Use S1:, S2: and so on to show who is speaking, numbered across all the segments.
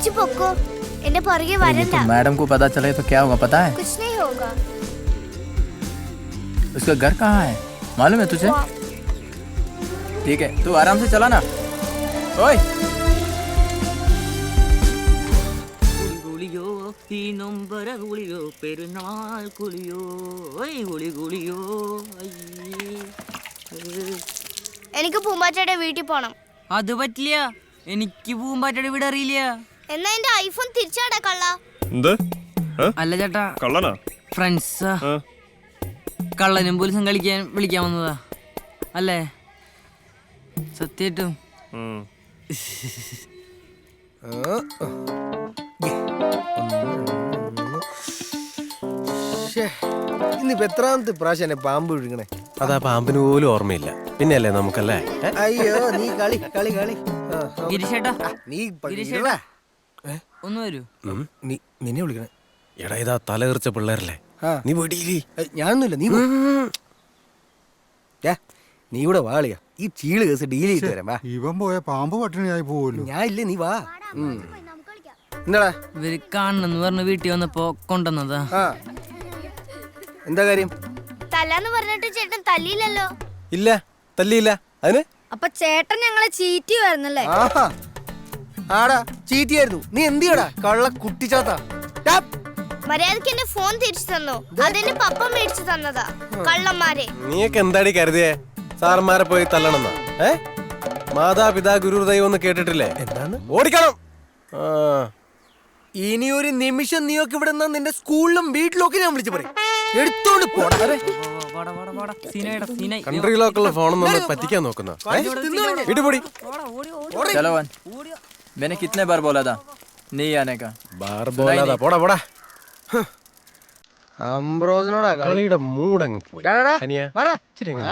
S1: नीचे पोको इन्हें परगे वरंडा
S2: मैडम को पता चले तो क्या होगा पता है?
S1: कुछ नहीं होगा।
S2: उसका घर कहाँ है मालूम है तुझे? ठीक है तू आराम से चला ना। ओए
S1: എനിക്ക് പൂമ്പാറ്റയുടെ വീട്ടിൽ പോണം.
S3: അത് പറ്റില്ല, എനിക്ക് പൂമ്പാറ്റയുടെ വീട് അറിയില്ല.
S1: എന്നാ എന്റെ ഐഫോൺ തിരിച്ചാടാ കള്ള.
S3: അല്ല ചേട്ടാ,
S4: കള്ളനാ?
S3: ഫ്രണ്ട്സാ. കള്ളനും പോലീസും കളിക്കാൻ വിളിക്കാൻ വന്നതാ അല്ലേ? സത്യായിട്ടും
S5: ഇന്നിപ്പോ എത്രാമത്തെ പ്രാവശ്യം പാമ്പ് വിഴുങ്ങണേ?
S6: അതാ പാമ്പിന് പോലും ഓർമ്മയില്ല. പിന്നെയല്ലേ നമുക്കല്ലേ?
S5: അയ്യോ നീ കളി കളി കളി.
S3: ഗിരിശേട്ടാ,
S5: നീ
S3: ഗിരിശേട്ടാ ഒന്ന് വരൂ.
S5: നിന്നെ വിളിക്കണേ.
S6: എടാ ഇതാ തലതെറിച്ച പിള്ളേരല്ലേ, നീ വീട്ടിലേ.
S5: ഞാനൊന്നുമില്ല, നീ നീ ഇവിടെ വാളിയാ. ഈ ചീള് കേസ് ഡീൽ ചെയ്ത് തരാം. വാ.
S7: ഇവൻ പോയ പാമ്പ് പട്ടിണിയായി പോവല്ലോ.
S5: ഞാൻ ഇല്ലേ, നീ വാ. എന്താടാ
S3: ഇവര് കാണണെന്ന് പറഞ്ഞ് വീട്ടിൽ വന്നപ്പോ കൊണ്ടുവന്നതാ.
S5: എന്താ കാര്യം?
S1: തല്ലാന്ന് പറഞ്ഞിട്ട് ചേട്ടൻ തല്ലിയില്ലല്ലോ.
S5: ഇല്ല, തല്ലിയില്ല. അതിന്
S1: അപ്പൊ ചേട്ടൻ ഞങ്ങളെ ചീറ്റി വരുന്നല്ലേ?
S5: ആഹാ, ആടാ ചീറ്റിയായിരുന്നു. നീ എന്ത് ചെയ്യടാ കള്ള കുട്ടിച്ചാത്ത?
S1: മര്യാദക്ക് എന്റെ ഫോൺ തിരിച്ചു തന്നോ? അതെന്നെ പപ്പ മേടിച്ചു തന്നതാ. കള്ളന്മാരെ.
S6: നീയൊക്കെ എന്താടി കരുതിയേ? സാറന്മാരെ പോയി തല്ലണമെന്നാ? മാതാപിതാ ഗുരു ദൈവം എന്ന് കേട്ടിട്ടില്ലേ?
S5: എന്താണ്?
S6: ഓടിക്കണം.
S5: ഇനി ഒരു നിമിഷം നീയൊക്കെ ഇവിടെ നിന്നാ നിന്റെ സ്കൂളിലും വീട്ടിലും ഒക്കെ ഞാൻ വിളിച്ചു പറയും. എടുത്തോണ്ട് പോടാ.
S6: കൺട്രി ലോക്കുള്ള ഫോണൊന്നും പറ്റിക്കാൻ നോക്കുന്ന വീട്ടുപൊടി.
S2: चलो वन मैंने कितने बार बोला था नहीं आने का?
S6: ബാർ ബോലാതാ. പോടാ പോടാ.
S5: അംബ്രോസിനോടാ
S6: കളിയുടെ മൂടങ്ങ് പോയി. അനിയാ, ഇച്ചിരി അങ്ങ്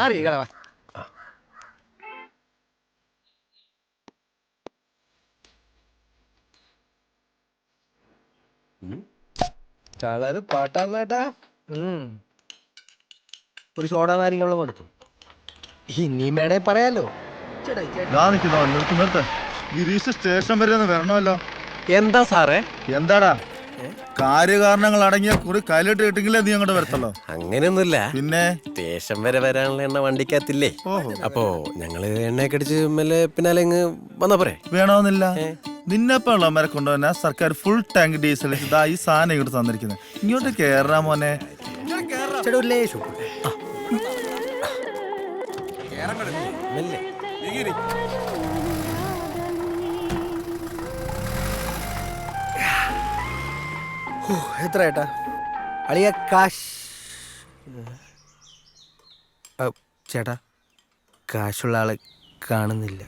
S5: കളറ് പാട്ടാ. ഒരു സോഡ നാരങ്ങളും കൊടുത്തു. ഇനി മേടെ പറയാലോ.
S7: ഗിരീഷ് സ്റ്റേഷൻ വരെ വരണമല്ലോ.
S6: എന്താ സാറേ?
S7: എന്താടാ കാര്യകാരണങ്ങൾ അടങ്ങിയ കുറി കയ്യിലിട്ട് കിട്ടിയെങ്കിലേ നീ അങ്ങോട്ട് വരത്തുള്ളൂ.
S6: അങ്ങനെയൊന്നുമില്ല.
S7: പിന്നെ
S6: സ്റ്റേഷൻ വരെ വരാനുള്ള എണ്ണ വണ്ടിക്കകത്തില്ലേ? അപ്പോ ഞങ്ങള് എണ്ണയൊക്കെ അടിച്ച് മെല്ലെ പിന്നാലെ അങ്ങ് വന്നാ പോരെ?
S7: വേണമെന്നില്ല. നിന്നെപ്പോഴുള്ളവരെ കൊണ്ടുവന്ന സർക്കാർ ഫുൾ ടാങ്ക് ഡീസൽ ഇതാ ഈ സാധനം ഇങ്ങോട്ട് തന്നിരിക്കുന്നത്. ഇങ്ങോട്ട് കേറാ മോനെ.
S5: എത്ര ഏട്ടാ അളിയ കാശ്? ചേട്ടാ കാശുള്ള ആളെ കാണുന്നില്ല.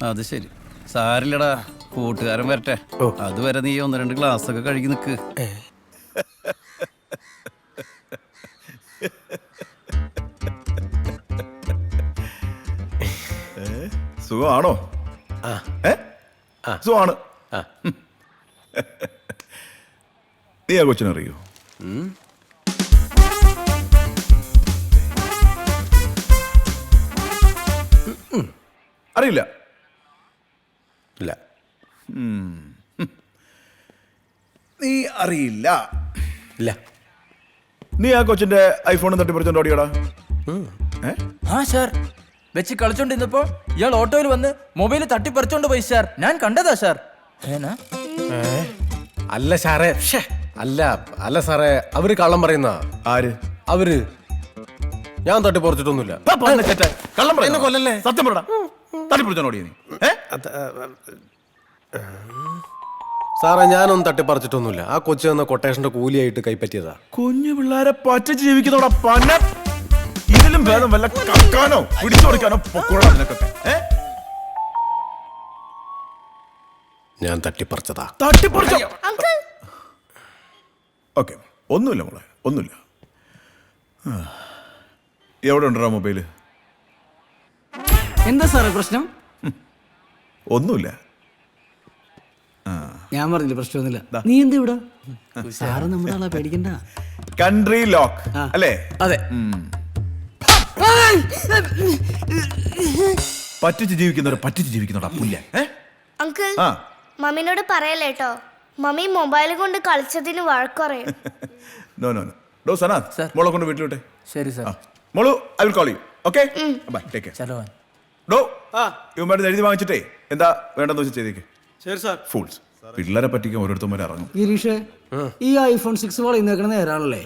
S8: അത് ശരി, സാരില്ലടാ, കൂട്ടുകാരൻ വരട്ടെ. അതുവരെ നീ 1-2 ഗ്ലാസ് ഒക്കെ കഴുകി നിക്ക്.
S7: സുഖമാണോ? സുഖമാണ്. നീ ആ കൊച്ചിനറിയോ? അറിയില്ല.
S6: ഇല്ല.
S7: നീ അറിയില്ല.
S6: ഇല്ല.
S7: നീ ആ കൊച്ചിന്റെ ഐഫോണും തട്ടിപ്പറിച്ചോണ്ട് ഓടിയടാ?
S2: हाँ सर വെച്ച് കളിച്ചോണ്ടിരുന്നപ്പോ ഇയാൾ ഓട്ടോയിൽ വന്ന് മൊബൈൽ തട്ടിപ്പറിച്ചോണ്ട് പോയി സാർ. ഞാൻ കണ്ടതാ സാർ.
S6: അല്ല സാറേ, അല്ല അല്ല സാറേ, അവര് കള്ളം പറയുന്ന.
S7: ആര്?
S6: അവര്. ഞാൻ തട്ടിപ്പറിച്ചിട്ടൊന്നുമില്ല.
S7: കള്ളം
S6: എന്നെ കൊല്ലല്ലേ?
S7: സത്യം പറടാ, തട്ടിപ്പറിച്ചോണ്ട് ഓടിയ നീ?
S6: സാറേ ഞാനൊന്നും തട്ടിപ്പറിച്ചിട്ടൊന്നുമില്ല. ആ കൊച്ചു തന്ന കൊട്ടേഷന്റെ കൂലിയായിട്ട് കൈപ്പറ്റിയതാ.
S7: കുഞ്ഞു പിള്ളേരെ പറ്റിച്ച് ജീവിക്കുന്നോടാ പന്ന. ഇതിലും ഭേദം വല്ല കക്കാനോ പിടിച്ചോടിക്കാനോ പൊക്കോടാ നിനക്കൊക്കെ.
S6: ഞാൻ തട്ടിപ്പറിച്ചതാ.
S7: തട്ടിപ്പറിച്ചോ? ഓക്കെ, ഒന്നുമില്ല മോളെ, ഒന്നുമില്ല. എവിടെ ഉണ്ടോ മൊബൈല്?
S3: എന്താ സാറേ പ്രശ്നം?
S7: ഒന്നുമില്ല.
S3: ഞാൻ പറഞ്ഞില്ല പ്രശ്നമൊന്നുമില്ല. നീ എന്താ ഇവിടെ? സാറ് നമ്മുടെ ആളാ, പേടിക്കണ്ട.
S7: കൺട്രി ലോക്ക് അല്ലേ?
S3: അതെ.
S7: പറ്റിച്ച് ജീവിക്കുന്നവരെ പറ്റിച്ച് ജീവിക്കുന്നോടാ പുല്ല.
S1: അങ്കിൾ മമ്മിനോട് പറയല്ലേട്ടോ. മമ്മി മൊബൈൽ കൊണ്ട് കളിച്ചതിന് വഴക്കറിയും.
S4: No no no. ഡോ സനാഥ്, മോളെ കൊണ്ട് വീട്ടിലോട്ടെ.
S2: ശരി സാർ.
S4: മോളു, I will call you. Okay bye, take care.
S2: ചലോ.
S4: ഡോ ഇവന്മാരുടെ എഴുതി വാങ്ങിച്ചിട്ടേ എന്താ വേണ്ടെന്ന് വെച്ചാൽ ചെയ്തേക്ക്.
S5: ശരി സാർ.
S4: ഫൂൾസ്. പിള്ളേരെ പറ്റിക്കാൻ ഓരോരുത്തന്മാരെ ഇറങ്ങും.
S3: ഗിരീഷേ, ഈ ഐഫോൺ 6 വളയുന്നേക്കണ നേരാണല്ലേ?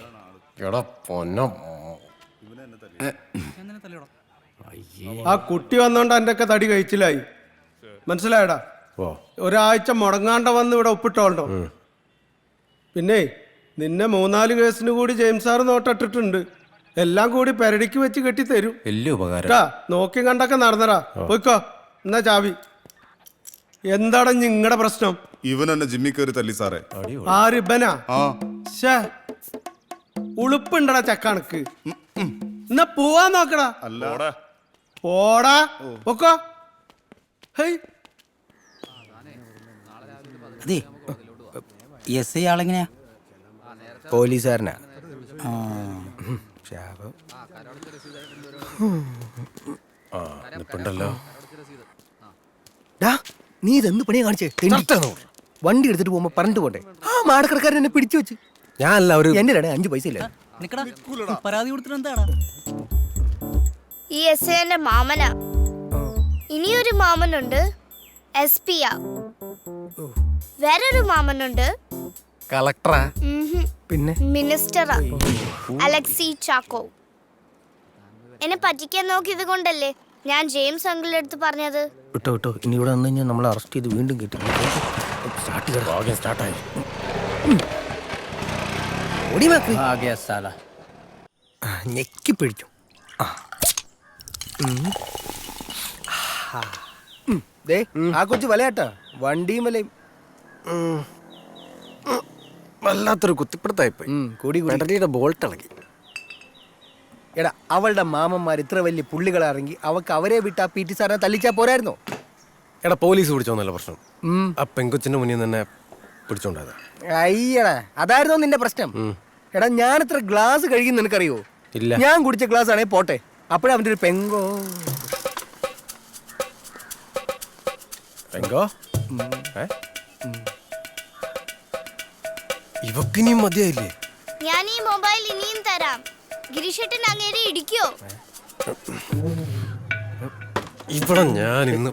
S6: എടാ പൊന്നോ.
S5: ആ കുട്ടി വന്നോണ്ട് എൻ്റെ ഒക്കെ തടി കഴിച്ചില്ലായി. മനസ്സിലായടാ?
S6: ഓ
S5: ഒരാഴ്ച മുടങ്ങാണ്ട വന്ന് ഇവിടെ ഒപ്പിട്ടോളോ. പിന്നെ നിന്നെ 3-4 കേസിന് കൂടി ജെയിംസ് സാറ് നോട്ടിട്ടിട്ടുണ്ട്. എല്ലാം കൂടി പെരടിക്ക് വെച്ച് കെട്ടി തരും.
S6: വലിയ ഉപകാരം.
S5: കേട്ടാ, നോക്കി കണ്ടൊക്കെ നടന്നടാ. പോയിക്കോ. എന്നാ ചാവി. എന്താണ് നിങ്ങളുടെ പ്രശ്നം?
S9: ഇവൻ എന്നെ ജിമ്മി കയറി തല്ലി സാറേ.
S5: ആര് ഇബനാ?
S9: ആ
S5: ശ്ശേ, ഉളുപ്പുണ്ടടാ ചക്കണക്ക്. എന്നാ പോവാൻ നോക്കടാ.
S9: അല്ല
S5: പോടാ. പൊക്കോ. ഹേയ്,
S10: അതെ എസ് ഐ ആളെങ്ങനെയാ?
S6: പോലീസുകാരനാ. ഉണ്ടല്ലോ.
S5: നീ ഇതെന്ത് പണിയാ കാണിച്ചേ? വണ്ടി എടുത്തിട്ട് പോകുമ്പോ പറഞ്ഞിട്ട് പോട്ടെ. ആ മാടക്കടക്കാരൻ എന്നെ പിടിച്ചു വെച്ച്.
S6: ഞാനല്ല ഒരു
S5: എന്റെ 5 പൈസ ഇല്ല.
S10: പരാതി കൊടുത്തിട്ട് എന്താടാ?
S1: ഈ എസ് ഐന്റെ മാമനാ. ഇനിയൊരു മാമനുണ്ട്, SP യാ. വേറൊരു മാമനുണ്ട്,
S6: കളക്ടറാ.
S5: പിന്നെ
S1: മിനിസ്റ്ററാ, അലക്സി ചാക്കോ. എന്നെ പറ്റിക്കാൻ നോക്കിയത് കൊണ്ടല്ലേ ഞാൻ ജെയിംസ് അങ്കിളിന്റെ അടുത്ത് പറഞ്ഞത്.
S5: വിട്ടോ വിട്ടോ. ഇനി ഇവിടെ വന്നു കഴിഞ്ഞാൽ നമ്മളെ അറസ്റ്റ് ചെയ്ത് വീണ്ടും കിട്ടും.
S6: സ്റ്റാർട്ടായി.
S5: ഞെക്കി പിടിച്ചു. ആ കൊച്ചു വലയാട്ടാ. വണ്ടിയും വലയും
S6: വല്ലാത്തൊരു കുത്തിപ്പിടുത്തായിപ്പോയി.
S5: കൂടി
S6: പെടലിയുടെ ബോൾട്ട് ഇളകി.
S5: എടാ, അവളുടെ മാമന്മാർ ഇത്ര വലിയ പുള്ളികളെ ഇറങ്ങി അവക്ക് അവരെ വിട്ട് ആ PT സാറിനെ തല്ലിച്ചാ പോരായിരുന്നോ?
S6: എടാ പോലീസ് പിടിച്ചോന്നല്ല പ്രശ്നം. ആ പെങ്കൊച്ചിന്റെ മുന്നിൽ തന്നെ പിടിച്ചോണ്ടായത്.
S5: അയ്യടാ, അതായിരുന്നോ നിന്റെ പ്രശ്നം? എടാ, ഞാൻ ഇത്ര ഗ്ലാസ് കഴിക്കുന്ന നിനക്കറിയോ?
S6: ഇല്ല.
S5: ഞാൻ കുടിച്ച ഗ്ലാസ് ആണേ പോട്ടെ. അപ്പോഴേ അവന്റെ ഒരു പെങ്കോ
S6: പെങ്കോ ഇവക്കിനിയും മതിയായില്ലേ?
S1: ഞാൻ ഈ മൊബൈൽ ഇനിയും തരാം. ഗിരീഷേട്ടൻ അങ്ങേരെ ഇടിക്കോ?
S6: ഇവിടെ ഞാൻ ഇന്ന്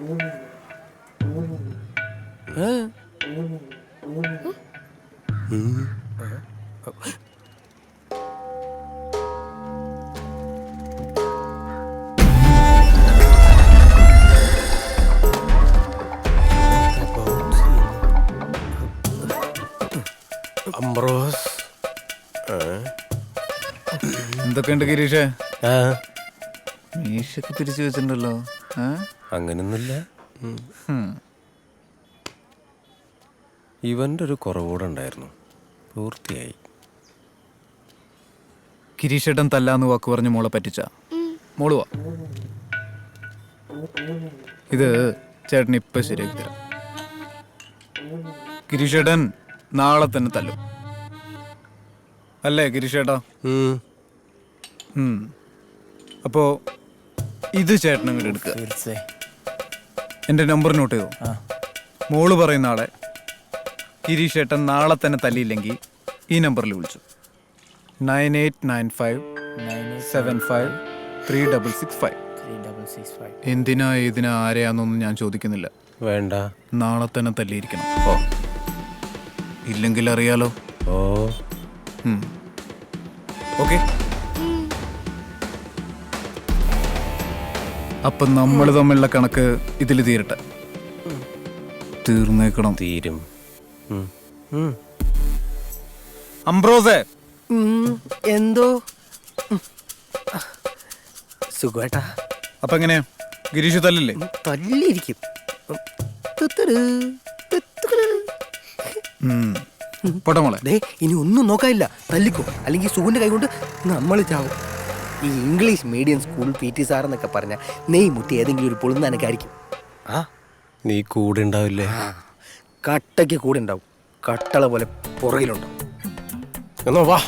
S6: അംബ്രോസ്.
S2: എന്തൊക്കെയുണ്ട് ഗിരീഷേ?
S6: ആ
S2: മീശൊക്കെ പിരിച്ചു വെച്ചിട്ടുണ്ടല്ലോ.
S6: അങ്ങനൊന്നുമില്ല. ഇവന്റെ ഒരു കുറവുകൂടെ ഉണ്ടായിരുന്നു. പൂർത്തിയായി.
S2: ഗിരീഷേട്ടൻ തല്ലാന്ന് വാക്ക് പറഞ്ഞ് മോളെ പറ്റിച്ച മോളുവാ. ഇത് ചേട്ടൻ ഇപ്പൊ ശരിയാക്കി തരാം. ഗിരീഷേട്ടൻ നാളെ തന്നെ തല്ലും അല്ലേ ഗിരീഷേട്ടാ? അപ്പോ ഇത് ചേട്ടൻ അങ്ങോട്ട് എടുക്കുക. എന്റെ നമ്പർ നോട്ട് ചെയ്തോ. മോള് പറയുന്ന ആളെ ഗിരീഷേട്ടൻ നാളെ തന്നെ തല്ലിയില്ലെങ്കിൽ ഈ നമ്പറിൽ വിളിച്ചു. 9895753665. എന്തിനാ ഇതിനാ ആരെയാന്നൊന്നും ഞാൻ ചോദിക്കുന്നില്ല.
S6: വേണ്ട,
S2: നാളെ തന്നെ തല്ലിയിരിക്കണം. ഓ ഇല്ലെങ്കിൽ അറിയാലോ.
S6: ഓ
S2: ഓക്കെ. അപ്പൊ നമ്മൾ തമ്മിലുള്ള കണക്ക് ഇതിൽ തീരട്ടെ. തീർന്നേക്കണം.
S6: തീരും.
S2: അംബ്രോസേ,
S5: എന്തോ സുഖേട്ടാ.
S2: അപ്പൊ എങ്ങനെയാ ഗിരീഷ് തല്ലില്ലേ?
S5: തല്ലിയിരിക്കും.
S2: പോട്ടെ മോളെ.
S5: ഇനി ഒന്നും നോക്കാനില്ല. തല്ലിക്കോ, അല്ലെങ്കിൽ സുഖന്റെ കൈകൊണ്ട് നമ്മൾ ചാവും. ഈ English medium school PT sir എന്നൊക്കെ പറഞ്ഞ നെയ് മുട്ടി ഏതെങ്കിലും ഒരു പൊളുന്നാനൊക്കെ.
S6: നീ കൂടെ ഉണ്ടാവില്ലേ?
S5: കട്ടയ്ക്ക് കൂടെ ഉണ്ടാവും. കട്ടള പോലെ പുറകിലുണ്ടാവും.
S6: എന്നാ വാ.